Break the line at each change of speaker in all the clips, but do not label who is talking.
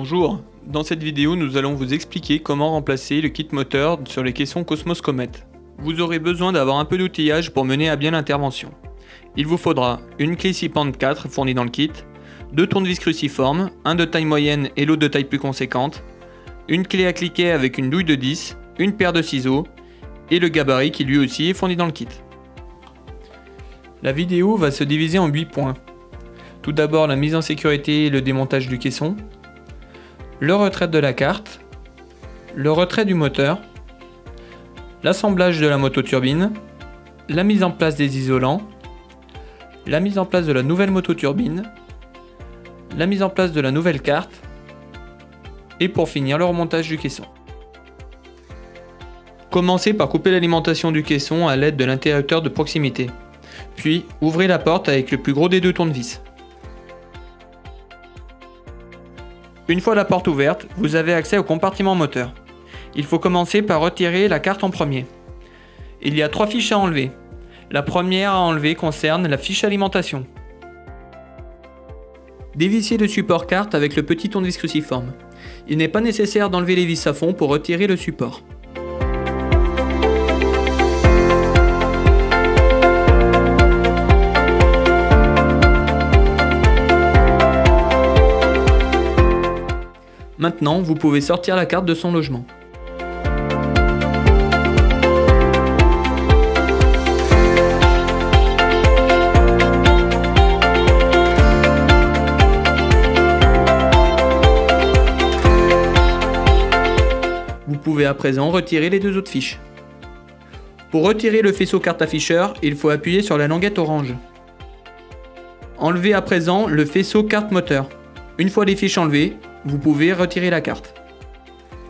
Bonjour, dans cette vidéo nous allons vous expliquer comment remplacer le kit moteur sur les caissons Cosmos Comet. Vous aurez besoin d'avoir un peu d'outillage pour mener à bien l'intervention. Il vous faudra une clé 6 pentes 4 fournie dans le kit, 2 tournevis cruciformes, un de taille moyenne et l'autre de taille plus conséquente, une clé à cliquet avec une douille de 10, une paire de ciseaux et le gabarit qui lui aussi est fourni dans le kit. La vidéo va se diviser en 8 points. Tout d'abord la mise en sécurité et le démontage du caisson, le retrait de la carte, le retrait du moteur, l'assemblage de la mototurbine, la mise en place des isolants, la mise en place de la nouvelle mototurbine, la mise en place de la nouvelle carte et pour finir le remontage du caisson. Commencez par couper l'alimentation du caisson à l'aide de l'interrupteur de proximité, puis ouvrez la porte avec le plus gros des deux tournevis. Une fois la porte ouverte, vous avez accès au compartiment moteur. Il faut commencer par retirer la carte en premier. Il y a 3 fiches à enlever. La première à enlever concerne la fiche alimentation. Dévissez le support carte avec le petit tournevis cruciforme. Il n'est pas nécessaire d'enlever les vis à fond pour retirer le support. Maintenant, vous pouvez sortir la carte de son logement. Vous pouvez à présent retirer les 2 autres fiches. Pour retirer le faisceau carte afficheur, il faut appuyer sur la languette orange. Enlevez à présent le faisceau carte moteur. Une fois les fiches enlevées, vous pouvez retirer la carte.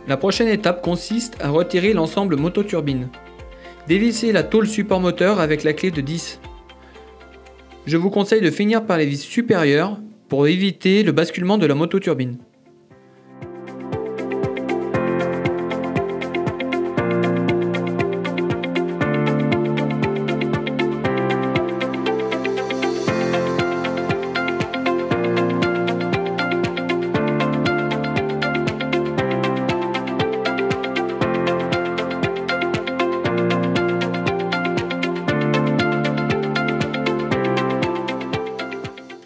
La prochaine étape consiste à retirer l'ensemble mototurbine. Dévissez la tôle support moteur avec la clé de 10. Je vous conseille de finir par les vis supérieures pour éviter le basculement de la mototurbine.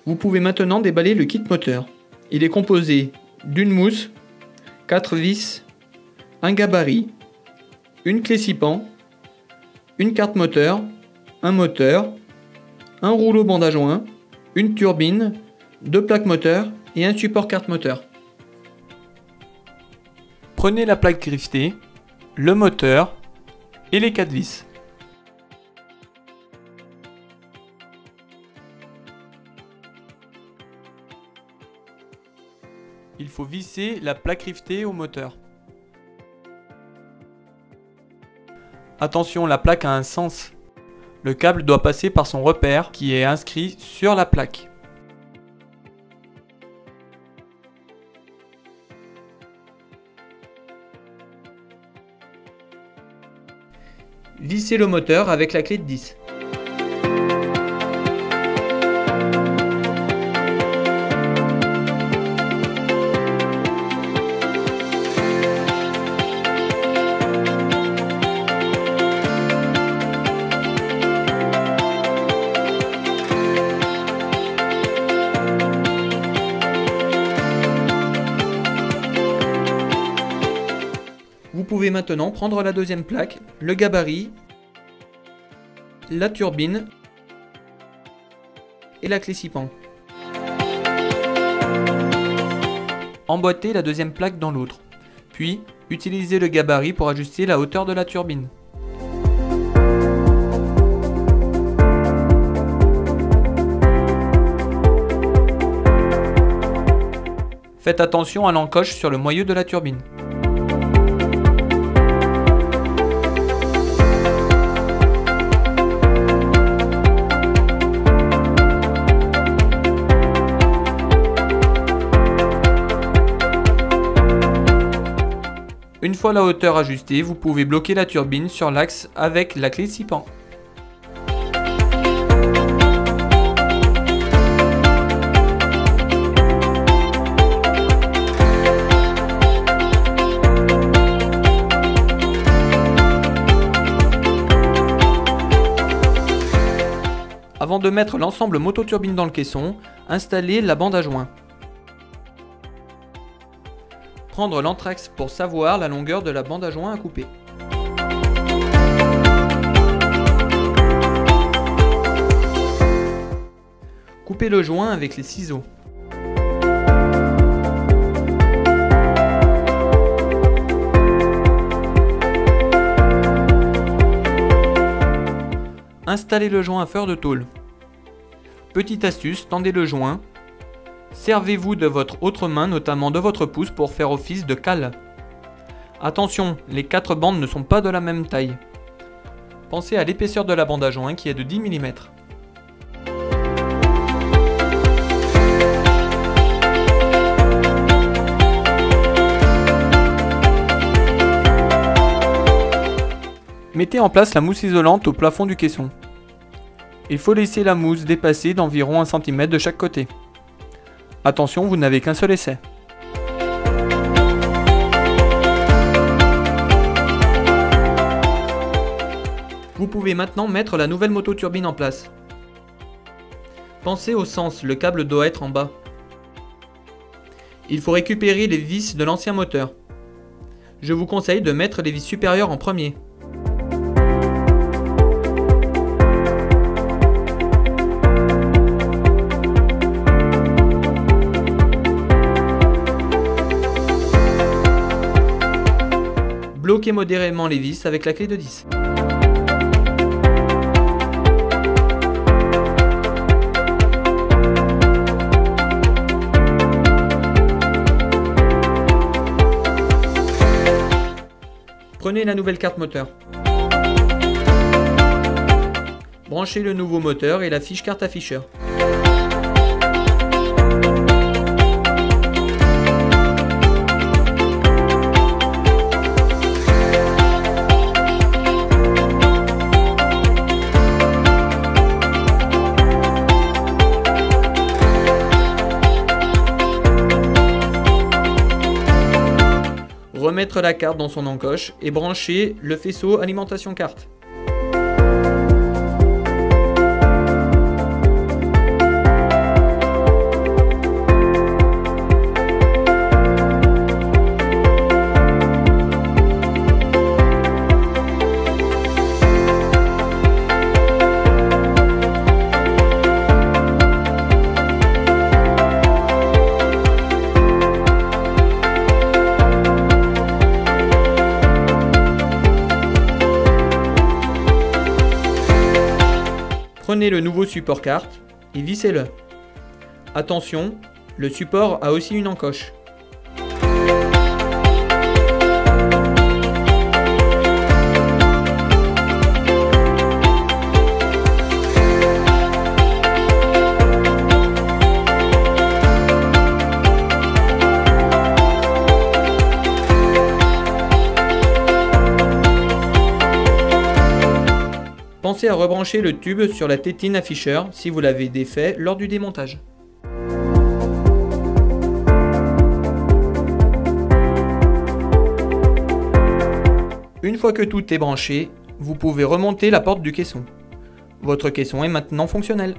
Vous pouvez maintenant déballer le kit moteur. Il est composé d'une mousse, 4 vis, un gabarit, une clé 6 pans, une carte moteur, un rouleau bande à joint, une turbine, 2 plaques moteurs et un support carte moteur. Prenez la plaque griffetée, le moteur et les 4 vis. Il faut visser la plaque rivetée au moteur. Attention, la plaque a un sens. Le câble doit passer par son repère qui est inscrit sur la plaque. Vissez le moteur avec la clé de 10. Vous pouvez maintenant prendre la deuxième plaque, le gabarit, la turbine et la clé 6 pans. Emboîtez la deuxième plaque dans l'autre, puis utilisez le gabarit pour ajuster la hauteur de la turbine. Faites attention à l'encoche sur le moyeu de la turbine. Une fois la hauteur ajustée, vous pouvez bloquer la turbine sur l'axe avec la clé 6 pans. Avant de mettre l'ensemble mototurbine dans le caisson, installez la bande à joint. Prendre l'anthrax pour savoir la longueur de la bande à joint à couper. Coupez le joint avec les ciseaux. Installez le joint à fer de tôle. Petite astuce, tendez le joint. Servez-vous de votre autre main, notamment de votre pouce, pour faire office de cale. Attention, les 4 bandes ne sont pas de la même taille. Pensez à l'épaisseur de la bande à joint qui est de 10 mm. Mettez en place la mousse isolante au plafond du caisson. Il faut laisser la mousse dépasser d'environ 1 cm de chaque côté. Attention, vous n'avez qu'un seul essai. Vous pouvez maintenant mettre la nouvelle mototurbine en place. Pensez au sens, le câble doit être en bas. Il faut récupérer les vis de l'ancien moteur. Je vous conseille de mettre les vis supérieures en premier. Bloquez modérément les vis avec la clé de 10. Prenez la nouvelle carte moteur. Branchez le nouveau moteur et la fiche carte afficheur. Remettre la carte dans son encoche et brancher le faisceau alimentation carte. Prenez le nouveau support carte et vissez-le. Attention, le support a aussi une encoche. Pensez à rebrancher le tube sur la tétine afficheur si vous l'avez défait lors du démontage. Une fois que tout est branché, vous pouvez remonter la porte du caisson. Votre caisson est maintenant fonctionnel.